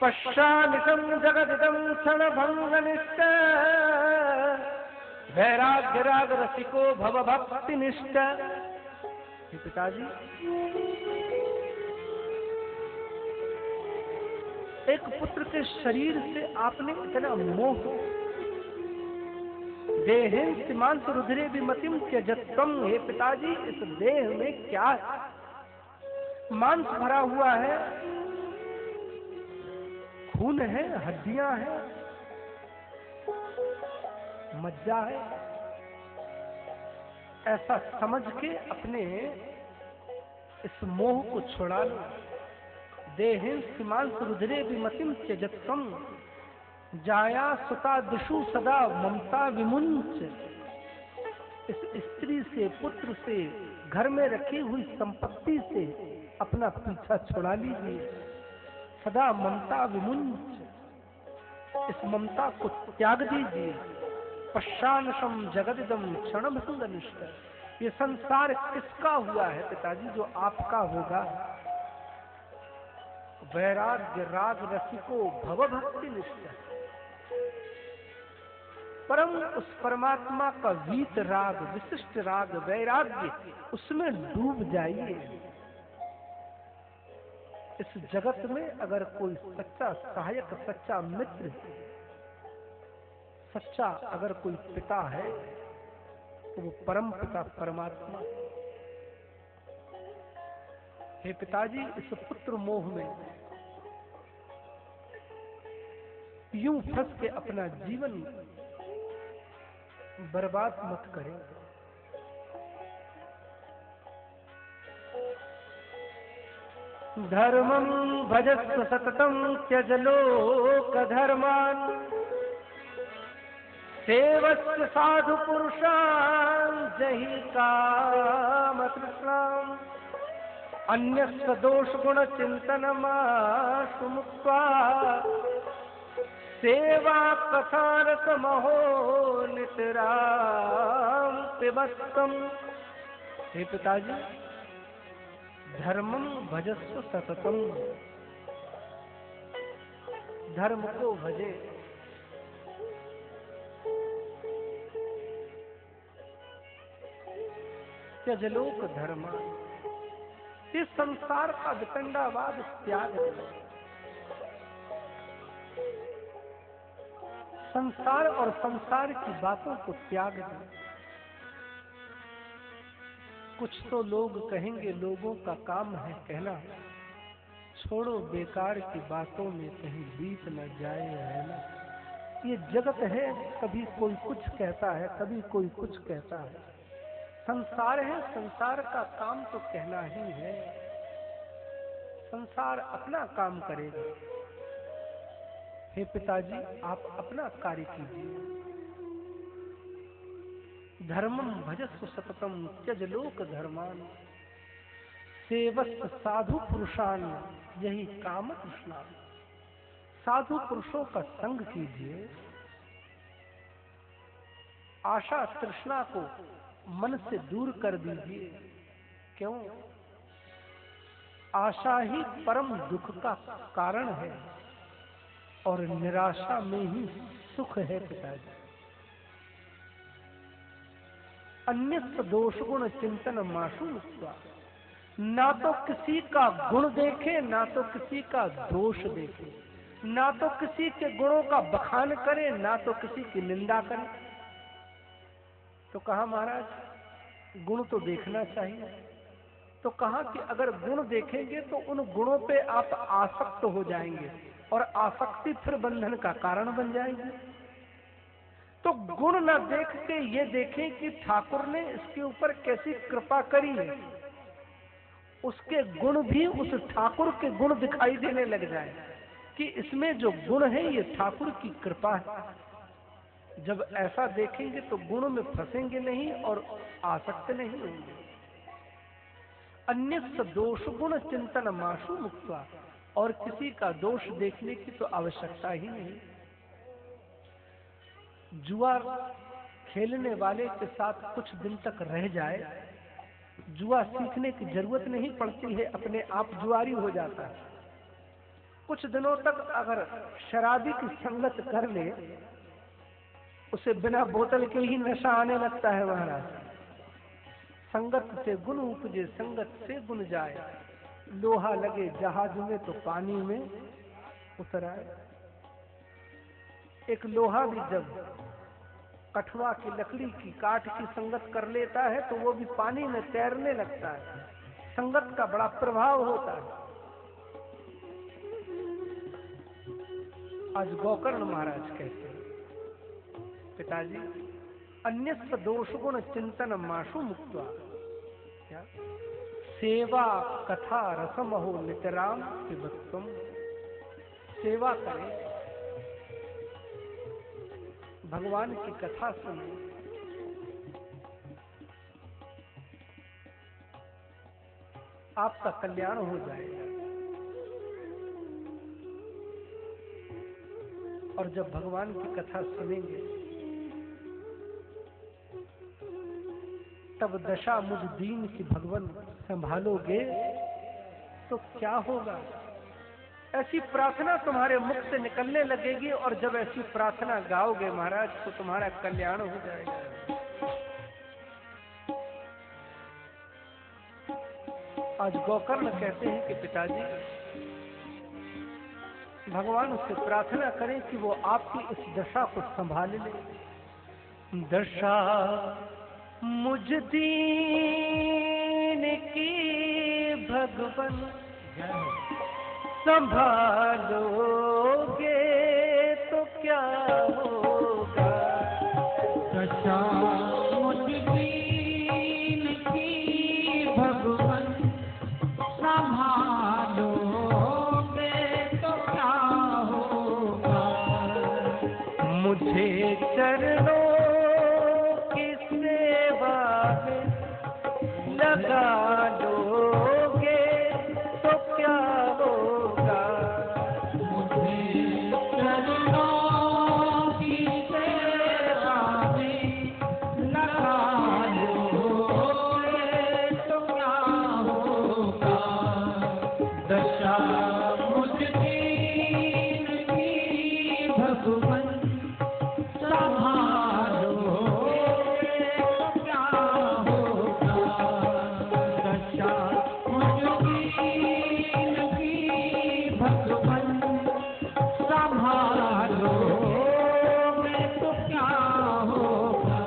पश्चानिशं जगदिदं क्षणभङ्गनिष्ठ वैराग्यराग रसिको भव भक्तिनिष्ठ। पिताजी, एक पुत्र के शरीर से आपने इतना मोह, देहेन सीमांत रुधिरे विमतिम त्यजत्वम। हे पिताजी, इस देह में क्या है? मांस भरा हुआ है, खून है, हड्डियां हैं, मज्जा है, ऐसा समझ के अपने इस मोह को छुड़ा लो। देहिं सीमांत रुधिरे विमतिम त्यजत्वम जाया सुता दिशु सदा ममता विमुंच। इस स्त्री से, पुत्र से, घर में रखी हुई संपत्ति से अपना पीछा छुड़ा लीजिए। सदा ममता विमुंच, इस ममता को त्याग दीजिए। पश्चानशम जगदिदम क्षण भंगनिष्ठ। ये संसार किसका हुआ है पिताजी? जो आपका होगा। वैराग्य राग रसिको भव भक्ति निष्ठ। परम उस परमात्मा का वीत राग, विशिष्ट राग, वैराग्य, उसमें डूब जाइए। इस जगत में अगर कोई सच्चा सहायक, सच्चा मित्र, सच्चा अगर कोई पिता है तो वो परम पिता परमात्मा। हे पिताजी, इस पुत्र मोह में यूं फंस के अपना जीवन बर्बाद मत करें। धर्मं भजस्व सततं त्यज लोक धर्मान् सेवस्व साधु पुरुषान् जहि काम तृष्णाम् अन्यस्व दोष गुण चिंतनमाशु मुक्त्वा सेवा कथारस महो नितराम पिबत्तम। हे पिताजी, धर्मं भजस्व सततम, धर्म को भजे। त्यजलोक धर्म, इस संसार का वितंडावाद त्याग दे। संसार और संसार की बातों को त्याग दे। कुछ तो लोग कहेंगे, लोगों का काम है कहना, छोड़ो बेकार की बातों में कहीं बीत न जाए रहना। ये जगत है, कभी कोई कुछ कहता है, कभी कोई कुछ कहता है। संसार है, संसार का काम तो कहना ही है। संसार अपना काम करेगा। हे पिताजी, आप अपना कार्य कीजिए। धर्मं भजस्व सततम त्यज लोक धर्मान सेवस्व साधु पुरुषान यही काम तृष्णा। साधु पुरुषों का संग कीजिए। आशा तृष्णा को मन से दूर कर दीजिए। क्यों? आशा ही परम दुख का कारण है और निराशा में ही सुख है पिताजी। अन्यस्व दोष गुण चिंतन माशु मुक्त्वा। ना तो किसी का गुण देखे, ना तो किसी का दोष देखे, ना तो किसी के गुणों का बखान करे, ना तो किसी की निंदा करे। तो कहा महाराज गुण तो देखना चाहिए। तो कहा कि अगर गुण देखेंगे तो उन गुणों पे आप आसक्त हो जाएंगे और आसक्ति फिर बंधन का कारण बन जाएगी। तो गुण न देख के ये देखें कि ठाकुर ने इसके ऊपर कैसी कृपा करी है। उसके गुण भी उस ठाकुर के गुण दिखाई देने लग जाए कि इसमें जो गुण है ये ठाकुर की कृपा है। जब ऐसा देखेंगे तो गुण में फंसेंगे नहीं और आसक्त नहीं होंगे। अन्यस्व दोष गुण चिंतन माशु मुक्त्वा। और किसी का दोष देखने की तो आवश्यकता ही नहीं। जुआ खेलने वाले के साथ कुछ दिन तक रह जाए, जुआ सीखने की जरूरत नहीं पड़ती है, अपने आप जुआरी हो जाता है। कुछ दिनों तक अगर शराबी की संगत कर ले, उसे बिना बोतल के ही नशा आने लगता है महाराज। संगत से गुण उपजे, संगत से गुण जाए। लोहा लगे जहाज में तो पानी में उतर आए। एक लोहा भी जब कठवा की लकड़ी की काठ की संगत कर लेता है तो वो भी पानी में तैरने लगता है। संगत का बड़ा प्रभाव होता है। आज गोकर्ण महाराज कहते हैं, पिताजी अन्यस्व दोष गुण चिंतन माशु मुक्त्वा, क्या सेवा कथा रसम हो नितराम पिबत्वम। सेवा करें, भगवान की कथा सुने, आपका कल्याण हो जाएगा। और जब भगवान की कथा सुनेंगे तब दशा मुझ दीन की भगवान संभालोगे तो क्या होगा। ऐसी प्रार्थना तुम्हारे मुख से निकलने लगेगी और जब ऐसी प्रार्थना गाओगे महाराज तो तुम्हारा कल्याण हो जाएगा। आज गोकर्ण कहते हैं कि पिताजी भगवान उससे प्रार्थना करें कि वो आपकी इस दशा को संभाल ले। दशा मुझ दीन की भगवान संभालोगे तो क्या होगा। दशा मुझ दीन की भगवान संभालोगे तो क्या होगा। मुझे चरणों की सेवा में लगा लोगे तो क्या होगा। मुझे चरणों की सेवा में लगा लोगे तो क्या होगा। दशा मुझ दीन की भगवान संभालोगे तो क्या होगा। दशा मुझ दीन की भगवान संभालोगे तो क्या होगा।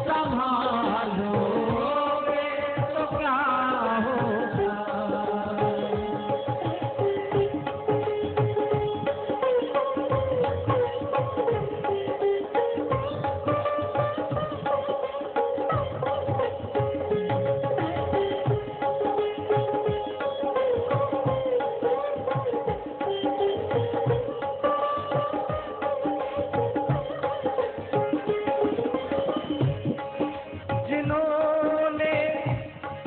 संभालोगे तो क्या होगा। जिन्होंने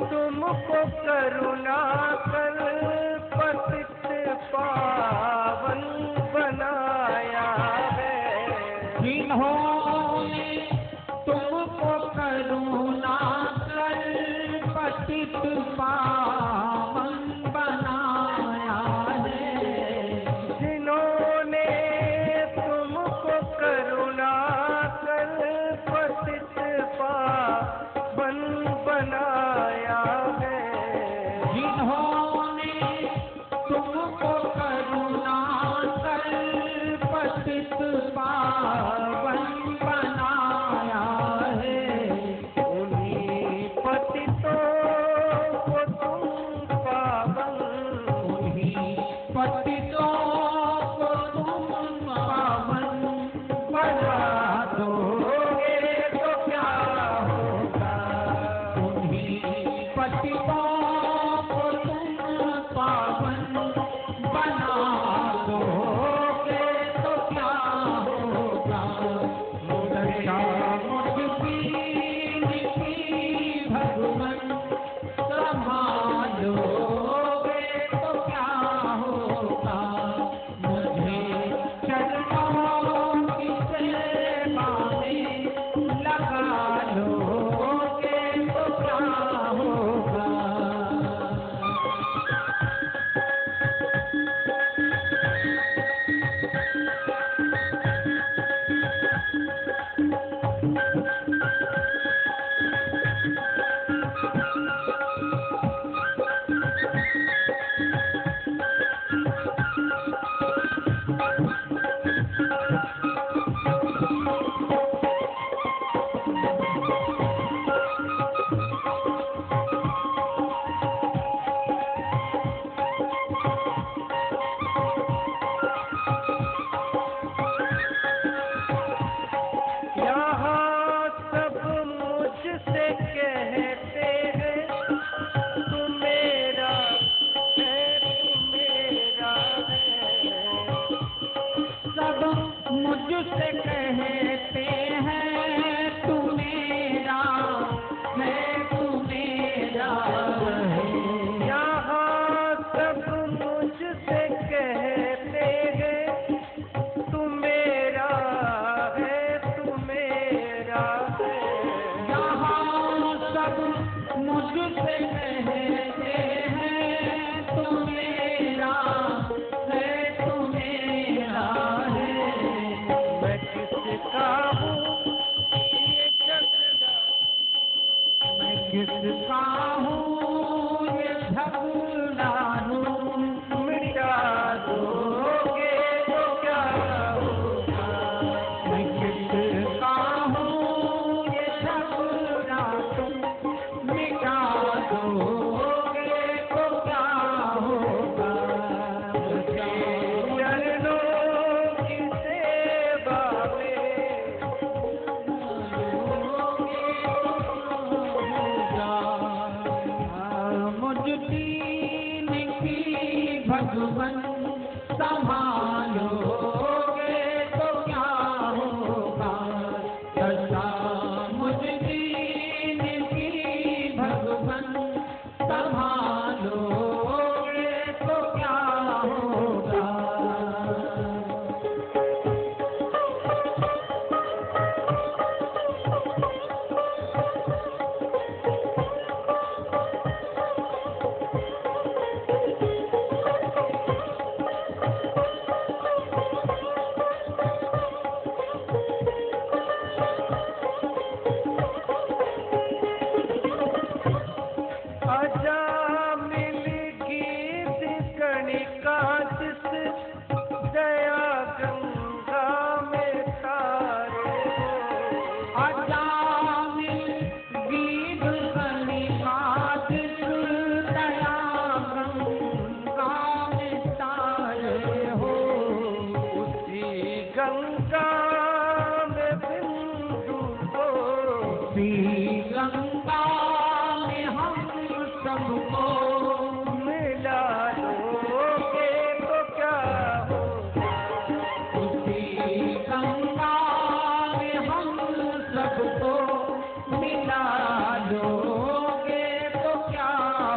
तुमको करुणा कर पतित पावन बनाया है। जिन्होंने तुमको करुणा कर पतित पावन बनाया है। जिन्होंने तुमको करुणा कर पतित पावन बनाया है। जिन्होंने तुमको करुणा कर पतित पावन बनाया है। उन्हीं पतितों को तुम पावन, उन्हीं पतितों को तुम पावन बना दोगे तो क्या होगा। उन्हीं पतितों को तुम पावन बना दोगे तो क्या होगा। दशा मुझकी भगवन संभालोगे तो क्या होगा। मुझे चरणों की सेवा में लगा लोगे तो क्या होगा। यहाँ सब मुझसे कहते हैं तू मेरा है, तू मेरा है। सब मुझसे कहते हैं तू मेरा है, तू मेरा है। यहाँ सब मुझसे कहते हैं तू मेरा है, तू मेरा है। यहाँ सब मुझसे कहते हैं तू मेरा है, तू मेरा है। मैं किसका हूँ ये जगदा, मैं किसका हूँ ये झगड़ालू। मिटा दोगे तो क्या होगा। मैं किसका हूँ ये झगड़ालू। मिटा दोगे तो क्या होगा। चरणों की सेवा में मुझ दीन की भगवन संभालोगे तो क्या होगा। दशा मुझ दीन की भगवन संभालोगे तो क्या होगा। उसी गंगा में हम सबको मिला लोगे तो क्या होगा, उसी गंगा में हम सबको मिला लोगे तो क्या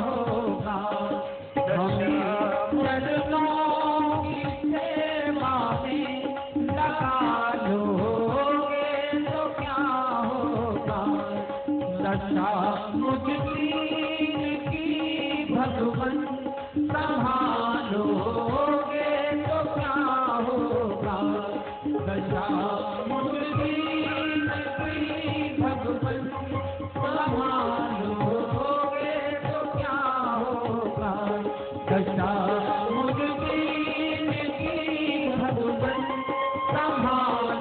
होगा। हमें चरणों की सेवा में लगा लोगे तो क्या होगा। दशा मुक्ति की भगवन संभालोगे तो क्या होगा। दशा मुक्ति की भगवन संभालोगे तो क्या होगा। दशा मुक्ति की भगवन संभालोगे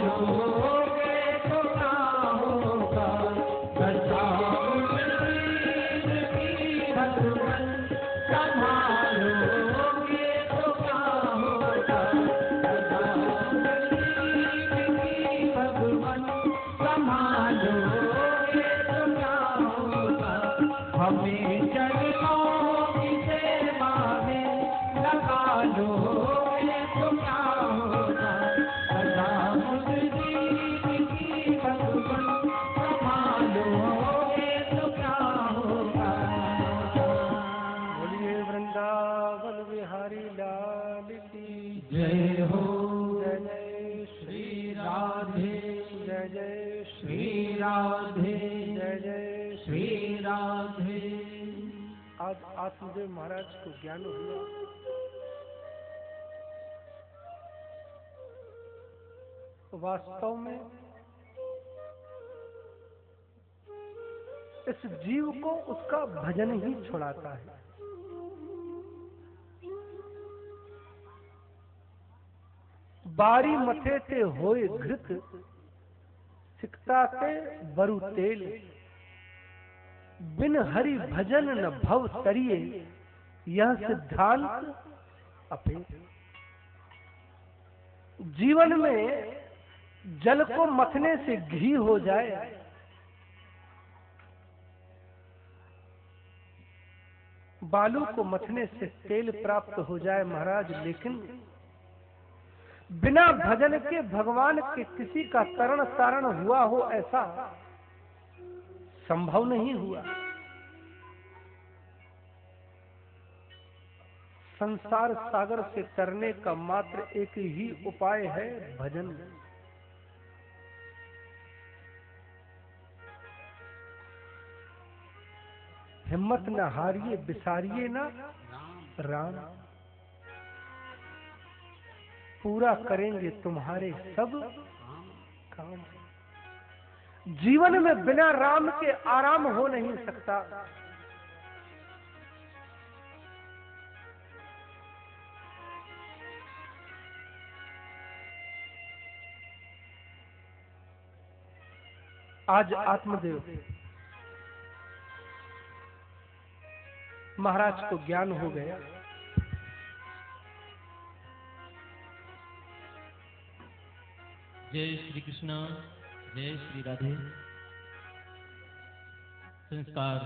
तो क्या होगा। दशा मुक्ति की भगवन संभालोगे तो क्या होगा। दशा मुक्ति की भगवन संभालोगे तो क्या होगा। हमें चरणों की सेवा में लगा लोगे तो क्या होगा। दशा मुक्ति की भगवन संभालोगे तो क्या होगा। बोलिए वृंदावन बिहारी लाल की जय हो। जय जय श्री राधे, जय जय श्री राधे, जय जय श्री राधे। आज आत्मदेव महाराज को ज्ञान हुआ। वास्तव में इस जीव को उसका भजन ही छुड़ाता है। बारी मथे ते होए घृत, सिकता ते बरु तेल, बिन हरि भजन न भव तरिए, यह सिद्धांत अपे। जीवन में जल को मथने से घी हो जाए, बालू को मथने से तेल प्राप्त हो जाए महाराज, लेकिन बिना भजन के भगवान के किसी का तरण तारण हुआ हो ऐसा संभव नहीं हुआ। संसार सागर से तरने का मात्र एक ही उपाय है, भजन। हिम्मत न हारिए, बिसारिए ना राम, पूरा करेंगे तुम्हारे सब काम। जीवन में बिना राम के आराम हो नहीं सकता। आज आत्मदेव महाराज को ज्ञान हो गया। जय श्री कृष्ण, जय श्री राधे। संस्कार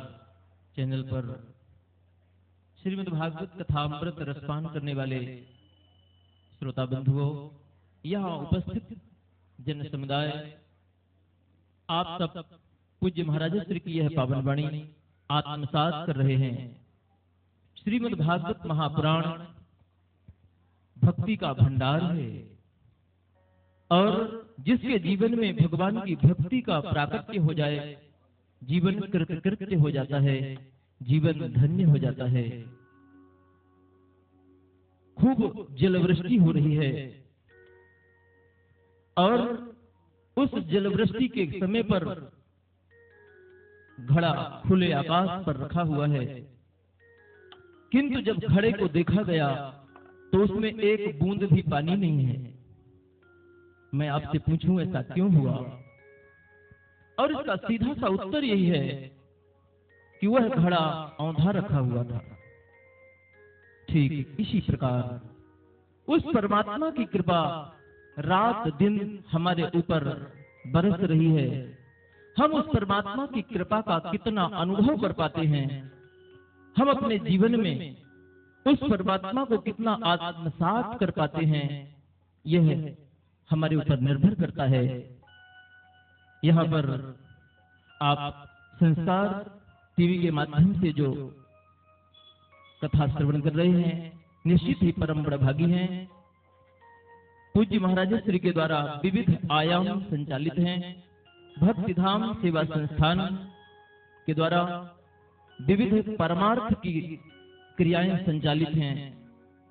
चैनल पर श्रीमद् भागवत कथामृत रसपान करने वाले श्रोता बंधुओं, यहाँ उपस्थित जन समुदाय, आप सब पूज्य महाराज श्री की यह पावन वाणी आत्मसात कर रहे हैं। श्रीमद् भागवत महापुराण भक्ति का भंडार है और जिसके जीवन में भगवान की भक्ति का प्राकट्य हो जाए, जीवन कृत्य हो जाता है, जीवन धन्य हो जाता है। खूब जलवृष्टि हो रही है और उस जलवृष्टि के समय पर घड़ा खुले आकाश पर रखा हुआ है, किंतु जब घड़े को देखा गया तो उसमें एक बूंद भी पानी नहीं है। मैं आपसे पूछूं ऐसा क्यों हुआ? और इसका सीधा सा उत्तर यही है कि वह घड़ा औंधा रखा हुआ था। ठीक इसी प्रकार उस परमात्मा की कृपा रात दिन हमारे ऊपर बरस रही है हम उस परमात्मा की कृपा का कितना अनुभव कर पाते हैं, हम अपने जीवन में उस परमात्मा को कितना आत्मसात कर पाते हैं, यह हमारे ऊपर निर्भर करता है। यहाँ पर आप संस्कार टीवी के माध्यम से जो कथा श्रवण कर रहे हैं, निश्चित ही परम बड़भागी हैं। पूज्य महाराज श्री के द्वारा विविध आयाम संचालित हैं। भक्तिधाम सेवा संस्थान के द्वारा विविध परमार्थ की क्रियाएं संचालित हैं,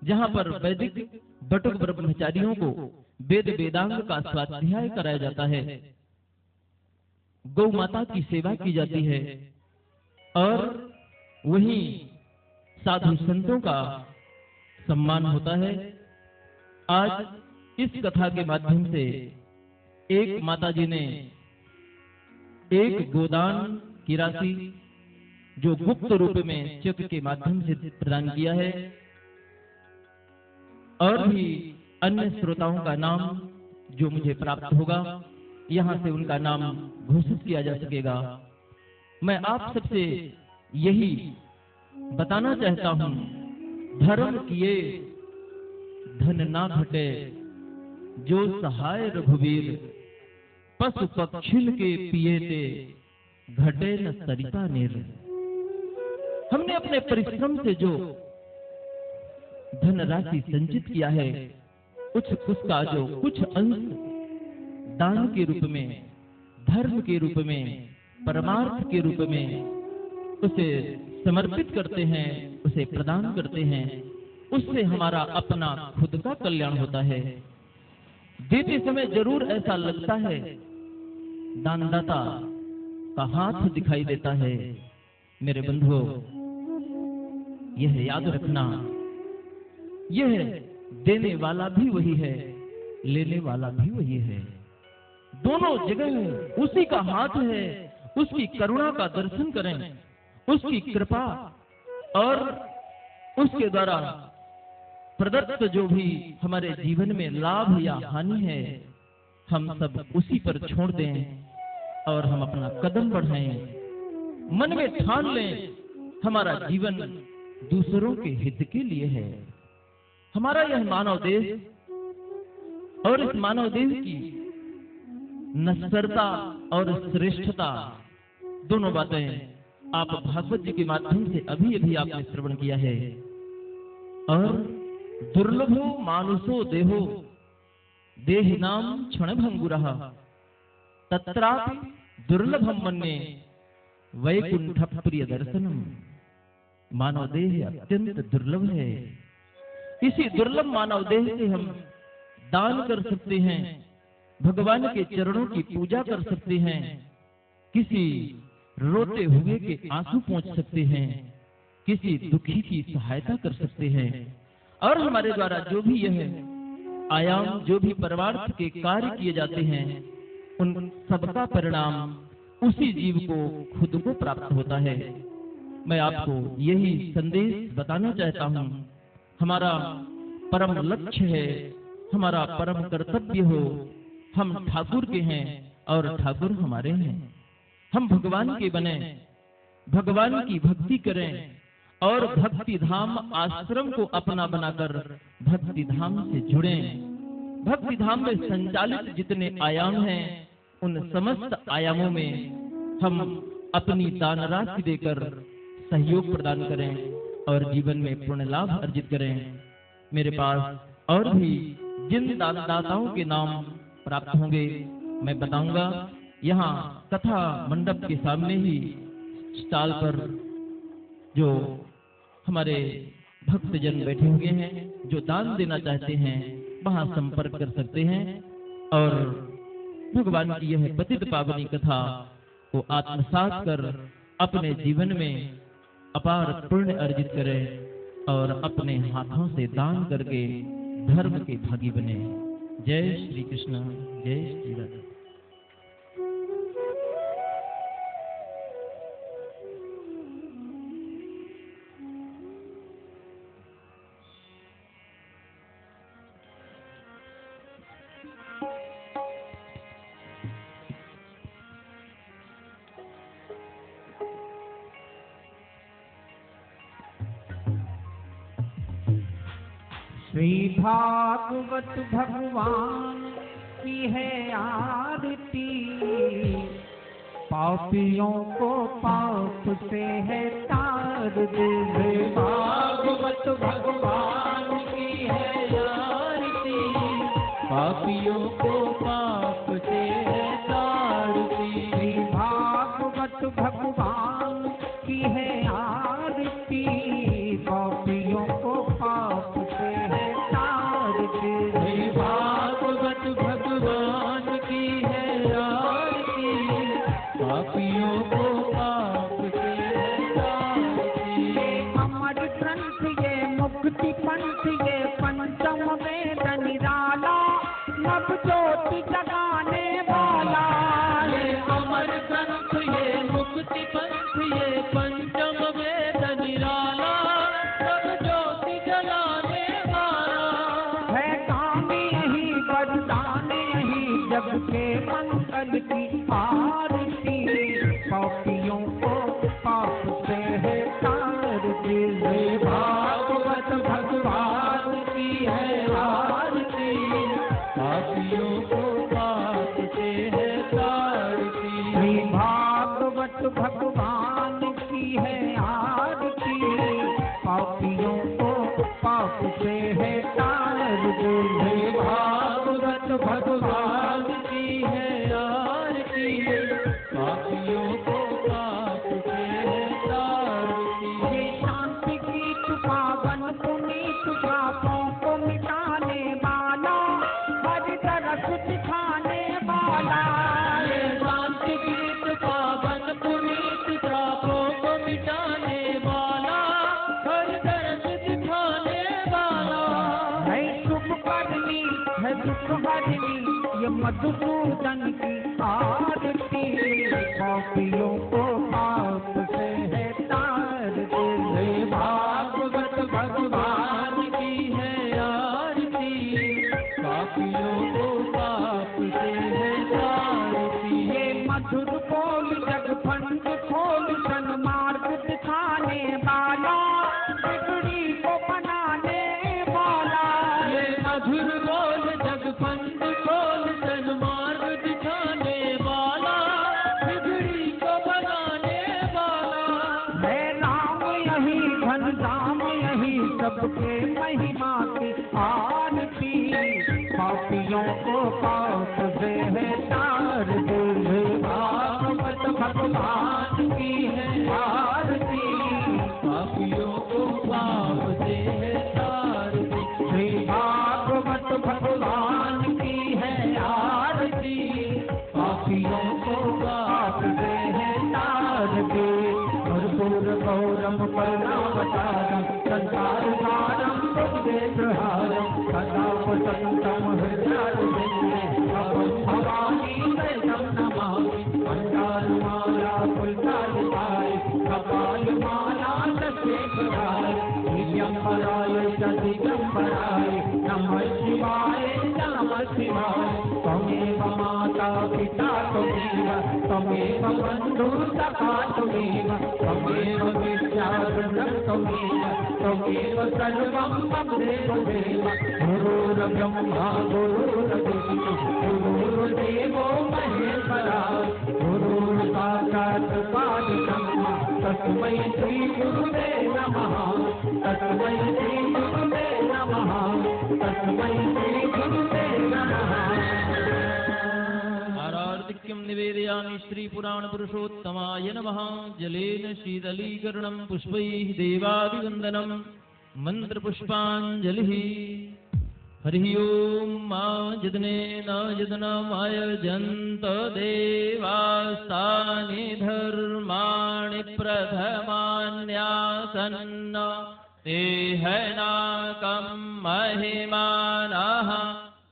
जहां पर वैदिक बटुक ब्रह्मचारियों को वेद वेदांग का स्वाध्याय कराया जाता है, गौ माता की सेवा की जाती है और वहीं साधु संतों का सम्मान होता है। आज इस कथा के माध्यम से एक माताजी ने एक गोदान की राशि जो गुप्त रूप में चेक के माध्यम से प्रदान किया है, और भी अन्य श्रोताओं का नाम जो मुझे प्राप्त होगा, यहाँ से उनका नाम घोषित किया जा सकेगा। मैं आप सबसे यही बताना चाहता हूँ, धर्म किए धन ना घटे, जो सहाय रघुवीर, पशु पक्षिल के पिए ते, घटे न सरिता नीर। हमने अपने परिश्रम से जो धनराशि संचित किया है, उसका जो कुछ अंश दान के रूप में, धर्म के रूप में, परमार्थ के रूप में उसे समर्पित करते हैं, उसे प्रदान करते हैं, उससे हमारा अपना खुद का कल्याण होता है। देते समय जरूर ऐसा लगता है, दानदाता का हाथ दिखाई देता है। मेरे बंधुओं, यह याद रखना, यह देने वाला भी वही है, लेने वाला भी वही है। दोनों जगह उसी का हाथ है। उसकी करुणा का दर्शन करें, उसकी कृपा और उसके द्वारा प्रदत्त जो भी हमारे जीवन में लाभ या हानि है, हम सब उसी पर छोड़ दें और हम अपना कदम बढ़ाएं। मन में ठान लें, हमारा जीवन दूसरों के हित के लिए है। हमारा यह मानव देश और इस मानव देश की नश्वरता और श्रेष्ठता, दोनों बातें आप भागवत जी के माध्यम से अभी अभी आपने श्रवण किया है। और दुर्लभो मानुषो देहो देहिनाम क्षण भंगुरः, तत्रापि दुर्लभम मन्ये वैकुंठ प्रिय दर्शनम। मानव देह अत्यंत दुर्लभ है। इसी दुर्लभ मानव देह से हम दान कर सकते हैं, भगवान के चरणों की पूजा कर सकते हैं, किसी रोते हुए के आंसू पोंछ सकते हैं, किसी दुखी की सहायता कर सकते हैं। और हमारे द्वारा जो भी यह आयाम, जो भी परमार्थ के कार्य किए जाते हैं, उन सबका परिणाम उसी जीव को खुद को प्राप्त होता है। मैं आपको यही संदेश बताना चाहता हूँ। हमारा परम लक्ष्य है, हमारा परम कर्तव्य हो, हम ठाकुर के हैं और ठाकुर हमारे हैं। हम भगवान के बने, भगवान की भक्ति करें और भक्ति धाम आश्रम को अपना बनाकर भक्ति धाम से जुड़ें। भक्ति धाम में संचालित जितने आयाम हैं, उन समस्त आयामों में हम अपनी दान राशि देकर सहयोग प्रदान करें और जीवन में पूर्ण लाभ अर्जित करें। मेरे पास और भी जिन दानदाताओं के नाम प्राप्त होंगे मैं बताऊंगा। यहाँ कथा मंडप के सामने ही स्टॉल पर जो हमारे भक्तजन बैठे हुए हैं, जो दान देना चाहते हैं, वहाँ संपर्क कर सकते हैं और भगवान की यह पतित पावनी कथा को आत्मसात कर अपने जीवन में अपार पुण्य अर्जित करें और अपने हाथों से दान करके धर्म के भागी बने। जय श्री कृष्ण, जय श्री राधे। श्री भागवत भगवान की है आरती, पापियों को पाप से है तार दे। भागवत भगवान की है आरती, पापियों को पाप से है तारती। श्री भागवत भगवान की है आरती, पापियों को पाप से है तार दे। श्री भागवत भगवान की है आरती, पापियों को पाप से है तारती। अमर ग्रंथ ये मुक्ति पंथ ये पंचम वेद निराला, नव ज्योति जगाने वाला। ये अमर ग्रंथ ये मुक्ति पंथ ये पंचम वेद निराला, सब ज्योति जलाने वाला। है काम यही वरदान यही जग के मंगल की आरती, पापियों को पाप से है तार दे। भागवत भगवान की है आरती, पापियों को पाप से है तारती। श्री भागवत भगवान की है आरती, पापियों को पाप से है तार दे। भागवत भगवान की है आरती, पापियों को पाप से है तारती। ये शांति गीत पावन पुनीत पापों को मिटाने वाला, हर तरफ दिखाने वाला। ये शांति गीत पावन पुनीत पापों को मिटाने वाला, हर तरफ दिखाने वाला। है शुभ करनी है दुख हरनी ये मधुसूदन की आरती, पापियों को पाप से है तार दे। भागवत भगवान की है आरती, पापियों को पाप से है तारती। ये मधुर बोल जग फंड खोल सन्मार्ग दिखाने वाला, बिगड़ी को बनाने वाला। ये मधुर बोल जग फंद खोल सन्मार्ग दिखाने वाला, बिगड़ी को बनाने वाला। है राम यही धन राम यही सबके महिमा की आरती, पापियों को पाप से है तार दे। भागवत भगवान की है आरती, पापियों को पाप से है तारती। श्री भागवत भगवान की है आरती, पापियों को पाप से है तार दे। भरपूर गौरम करुणावतारम संसार सारम बुद्धेश्वरम सदा वसंतम हृदयारविंदे अहं भवानी वैदं नमामि। मंडालमाला पुल्कालिकाय कपालमाला दशेखराय दिगंबराय च दिगंबराय नमः शिवाय नमः शिवाय। त्वमेव माता पिता त्वमेव त्वमेव बन्धुः सखा त्वमेव त्वमेव विद्यावृतं त्वमेव त्वमेव सर्वं मम देव देव। गुरुर्ब्रह्मा गुरुर्विष्णुः गुरुर्देवो महेश्वरः गुरुर्साक्षात् परब्रह्म तस्मै श्री गुरुवे नमः तस्मै श्री गुरुवे नमः तस्मै श्री गुरुवे नमः। आरार्तिक्यं निवेदयामि श्रीपुराणपुरुषोत्तमाय नमः। जलेन शीतलीकरणं पुष्पैः देवाभिवन्दनं मन्त्रपुष्पाञ्जलिः। हरिः ओं मा यदनेन यदनमयजन्त देवास्तानि धर्माणि प्रथमान्यासन्न ते हैनाकं महिमानः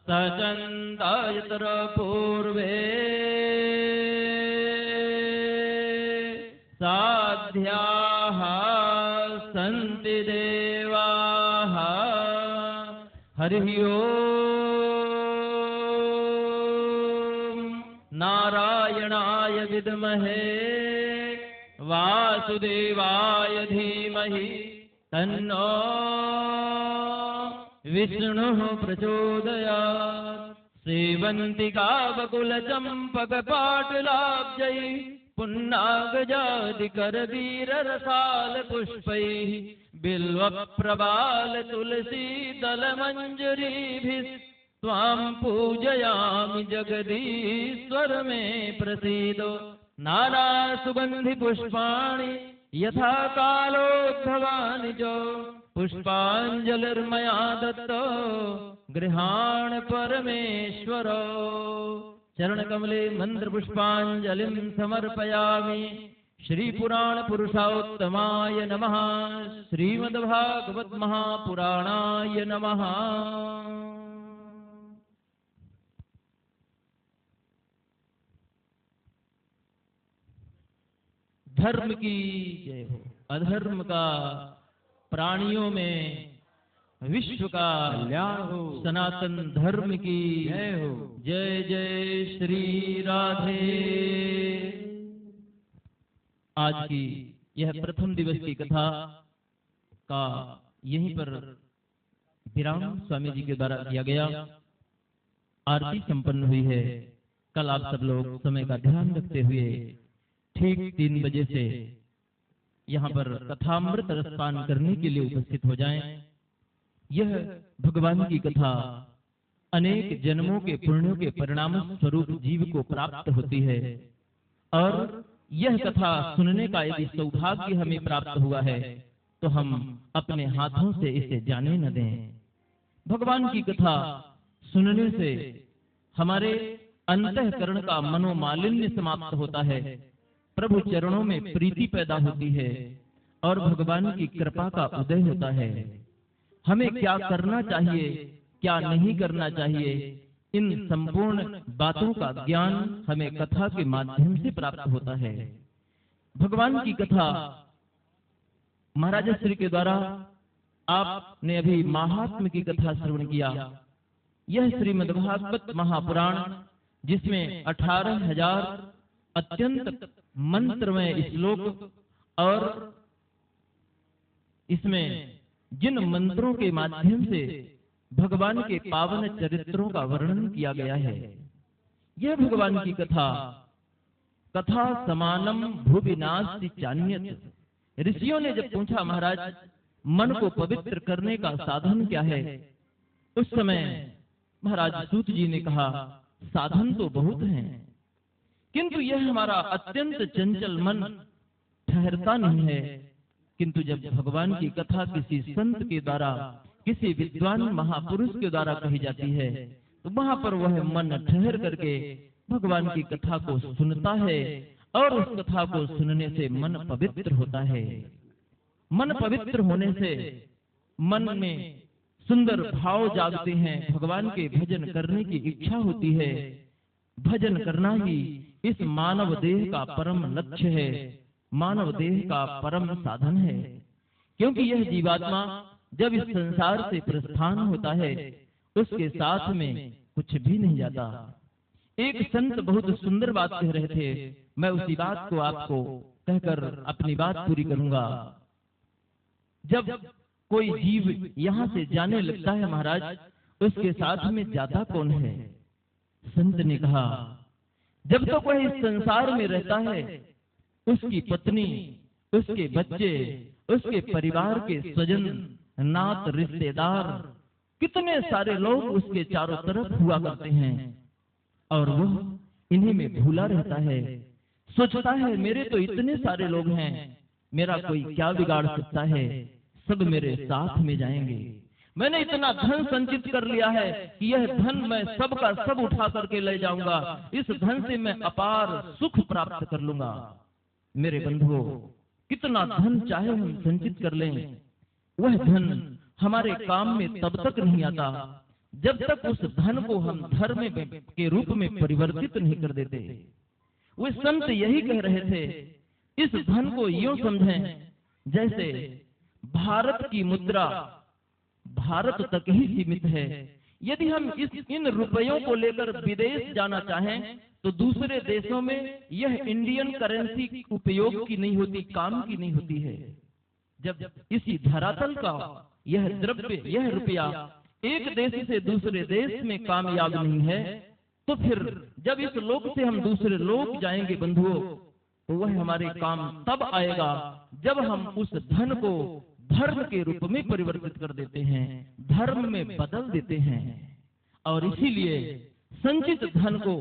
सचन्त यत्र पूर्वे साध्याः सन्ति देवाः। हरिः ओम् नारायणाय विद्महे वासुदेवाय धीमहि तन्नो विष्णुः प्रचोदयात्। सेवन्तिका बकुलचम्पकपाटलाब्जैः पुन्नागजादिकरवीररसालपुष्पैः बिल्वप्रबालतुलसीदलमञ्जरीभिः त्वां पूजयामि जगदीश्वर मे प्रसीद। नानासुगन्धिपुष्पाणि यथा कालोद्भवानि च पुष्पाञ्जलिर्मया दत्त गृहाण परमेश्वर। चरणकमले मन्त्रपुष्पाञ्जलिं समर्पयामि। श्रीपुराणपुरुषोत्तमाय नमः। श्रीमद्भागवत महापुराणाय नमः। धर्म की जय हो। अधर्म का प्राणियों में विश्व का कल्याण हो। सनातन धर्म की जय हो। जय जय श्री राधे। आज की यह प्रथम दिवस की कथा का यहीं पर विराम स्वामी जी के द्वारा किया गया। आरती संपन्न हुई है। कल आप सब लोग समय का ध्यान रखते हुए ठीक 3 बजे से यहाँ पर कथामृत रसपान करने के लिए उपस्थित हो जाएं। यह भगवान की कथा अनेक जन्मों के पुण्यों के परिणाम स्वरूप जीव को प्राप्त होती है और यह कथा सुनने का यदि सौभाग्य हमें प्राप्त हुआ है तो हम अपने हाथों से इसे जाने न दें। भगवान की कथा सुनने से हमारे अंतःकरण का मनोमालिन्य समाप्त होता है, प्रभु चरणों में प्रीति पैदा होती है और भगवान की कृपा का उदय होता है। हमें क्या करना चाहिए, क्या नहीं करना चाहिए, इन संपूर्ण बातों का ज्ञान हमें कथा के माध्यम से प्राप्त होता है। भगवान की कथा महाराज श्री के द्वारा आपने अभी महात्म की कथा श्रवण किया। यह श्रीमद्भागवत महापुराण जिसमें 18,000 अत्यंत मंत्रमय श्लोक और इसमें जिन मंत्रों के माध्यम से भगवान के पावन चरित्रों का वर्णन किया गया है, यह भगवान की कथा कथा समानम भुवि नास्ति चान्यत्। ऋषियों ने जब पूछा महाराज मन को पवित्र करने का साधन क्या है, उस समय महाराज सूत जी ने कहा साधन तो बहुत हैं, किंतु यह हमारा अत्यंत चंचल मन ठहरता नहीं है। किंतु जब भगवान की कथा किसी संत के द्वारा, किसी विद्वान महापुरुष के द्वारा कही जाती है तो वहां पर वह मन ठहर करके भगवान की कथा को सुनता है और उस कथा को सुनने से मन पवित्र होता है। मन पवित्र होने से मन में सुंदर भाव जागते हैं, भगवान के भजन करने की इच्छा होती है। भजन करना ही इस मानव देह का परम लक्ष्य है, मानव देह का परम साधन है। क्योंकि यह जीवात्मा जब इस संसार से प्रस्थान होता है उसके साथ में कुछ भी नहीं जाता। एक संत बहुत सुंदर बात कह रहे थे, मैं उसी बात को आपको कहकर अपनी बात पूरी करूंगा। जब कोई जीव यहाँ से जाने लगता है महाराज, उसके साथ में जाता कौन है? संत ने कहा जब तक वह इस संसार में रहता है उसकी पत्नी, उसके बच्चे, उसके परिवार के स्वजन, नात, रिश्तेदार, कितने सारे लोग उसके चारों तरफ हुआ करते हैं और वह इन्हीं में भूला रहता है। सोचता है मेरे तो इतने सारे लोग हैं, मेरा कोई क्या बिगाड़ सकता है, सब मेरे साथ में जाएंगे। मैंने इतना धन संचित कर लिया है कि यह धन मैं सब का सब उठा करके ले जाऊंगा, इस धन से मैं अपार सुख प्राप्त कर लूंगा। मेरे बंधुओं, कितना धन चाहे हम संचित कर लें, वह धन हमारे काम में तब तक नहीं आता जब तक उस धन को हम धर्म के रूप में परिवर्तित नहीं कर देते। वे संत यही कह रहे थे, इस धन को यूं समझें जैसे भारत की मुद्रा भारत तक ही सीमित है। यदि हम इन रुपयों को लेकर विदेश जाना चाहें तो दूसरे देशों में यह इंडियन करेंसी उपयोग की नहीं होती, काम की नहीं होती है। जब इसी धरातल का यह द्रव्य, यह रुपया एक देश से दूसरे देश में कामयाब नहीं है, तो फिर जब इस लोक से हम दूसरे लोक जाएंगे बंधुओं, तो वह हमारे काम तब आएगा जब हम उस धन को धर्म के रूप में परिवर्तित कर देते हैं, धर्म में बदल देते हैं। और इसीलिए संचित धन को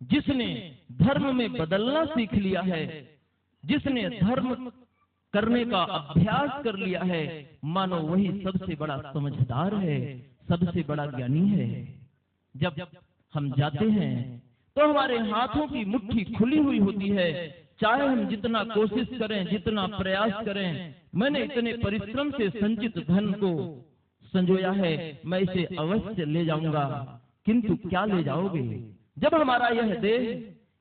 जिसने धर्म में बदलना सीख लिया है, जिसने धर्म करने का अभ्यास कर लिया है, मानो वही सबसे बड़ा समझदार है, सबसे बड़ा ज्ञानी है। जब हम जाते हैं तो हमारे हाथों की मुट्ठी खुली हुई होती है, चाहे हम जितना कोशिश करें, जितना प्रयास करें, मैंने इतने परिश्रम से संचित धन को संजोया है, मैं इसे अवश्य ले जाऊंगा। किंतु क्या ले जाओगे? जब हमारा यह देह,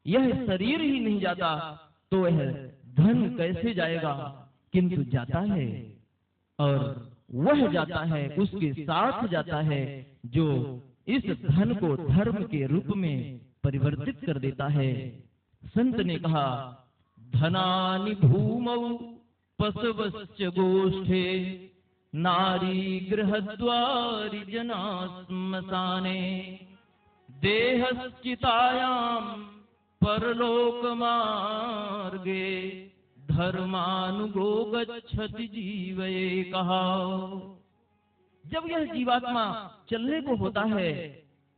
यह शरीर ही नहीं जाता, तो वह धन कैसे जाएगा? किंतु जाता है, और वह जाता है, उसके साथ जाता है जो इस धन को धर्म के रूप में परिवर्तित कर देता है। संत ने कहा, धनानि भूमौ पशवश्च गोष्ठे, नारी गृहद्वारि जना श्मशाने, देहश्चितायां परलोक मार्गे, धर्मानुगो गच्छति जीवये कहा। जब यह जीवात्मा चलने को होता है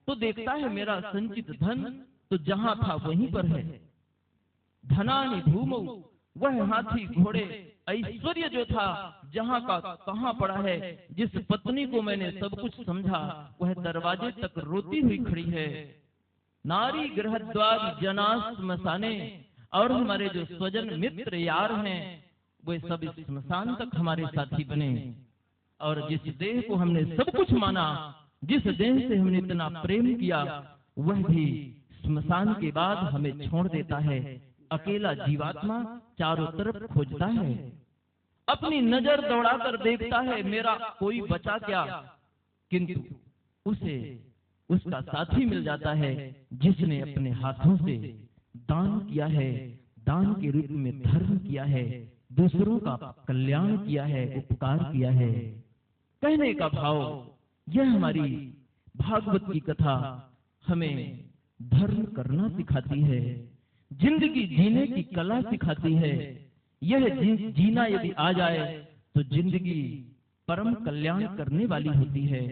तो देखता है मेरा संचित धन तो जहां था वहीं पर है। धनानि भूमौ, वह हाथी घोड़े ऐश्वर्य जो था जहां का कहां पड़ा है। जिस पत्नी को मैंने सब कुछ समझा, वह दरवाजे तक रोती हुई खड़ी है। नारी गृहद्वार जना श्मशाने, और हमारे जो स्वजन मित्र यार हैं, वे सब इस श्मशान तक हमारे साथी बने। और जिस देह को हमने सब कुछ माना, जिस देह से हमने इतना प्रेम किया, वह भी श्मशान के बाद हमें छोड़ देता है। अकेला जीवात्मा चारों तरफ खोजता है, अपनी नजर दौड़ाकर देखता है मेरा कोई बचा क्या, किंतु उसे उसका साथी मिल जाता है जिसने अपने हाथों से दान किया है, दान के रूप में धर्म किया है, दूसरों का कल्याण किया है, उपकार किया है। कहने का भाव, यह हमारी भागवत की कथा हमें धर्म करना सिखाती है, जिंदगी जीने की कला सिखाती है। यह जीना यदि आ जाए तो जिंदगी परम कल्याण करने वाली होती है।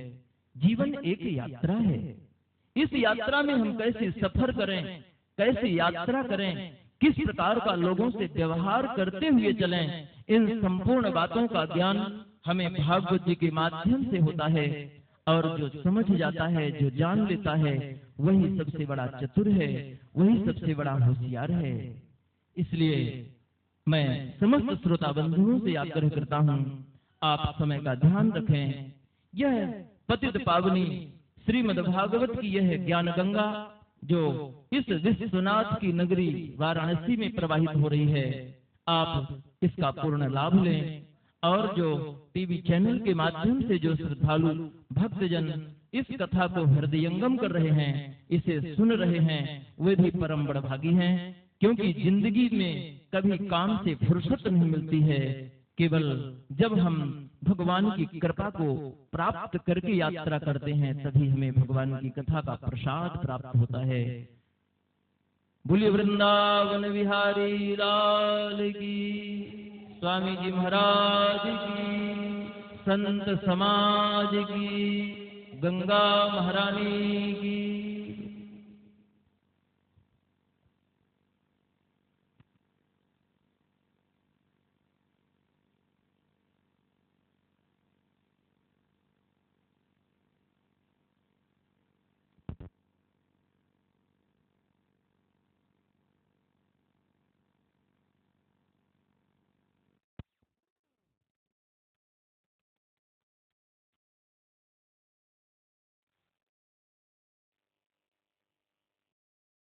जीवन एक यात्रा है, इस यात्रा में हम कैसे सफर करें, कैसे यात्रा करें, किस प्रकार का लोगों से व्यवहार करते हुए चलें, इन संपूर्ण बातों का ज्ञान हमें भागवत जी के माध्यम से होता है। और जो समझ जाता है, जो जान लेता है, वही सबसे बड़ा चतुर है, वही सबसे बड़ा होशियार है। इसलिए मैं समस्त श्रोता बंधुओं से आग्रह करता हूँ, आप समय का ध्यान रखें। यह पतित पावनी श्रीमद् भागवत की यह ज्ञान गंगा जो इस विश्वनाथ की नगरी वाराणसी में प्रवाहित हो रही है, आप इसका पूर्ण लाभ लें। और जो टीवी चैनल के माध्यम से जो श्रद्धालु भक्तजन इस कथा को हृदयंगम कर रहे हैं, इसे सुन रहे हैं, वे भी परम बड़भागी हैं। क्योंकि जिंदगी में कभी काम से फुर्सत नहीं मिलती है, केवल जब हम भगवान की कृपा को प्राप्त करके यात्रा करते हैं, तभी हमें भगवान की कथा का प्रसाद प्राप्त होता है। बोलिए वृंदावन बिहारी लाल की, स्वामी जी महाराज की, संत समाज की, गंगा महारानी की।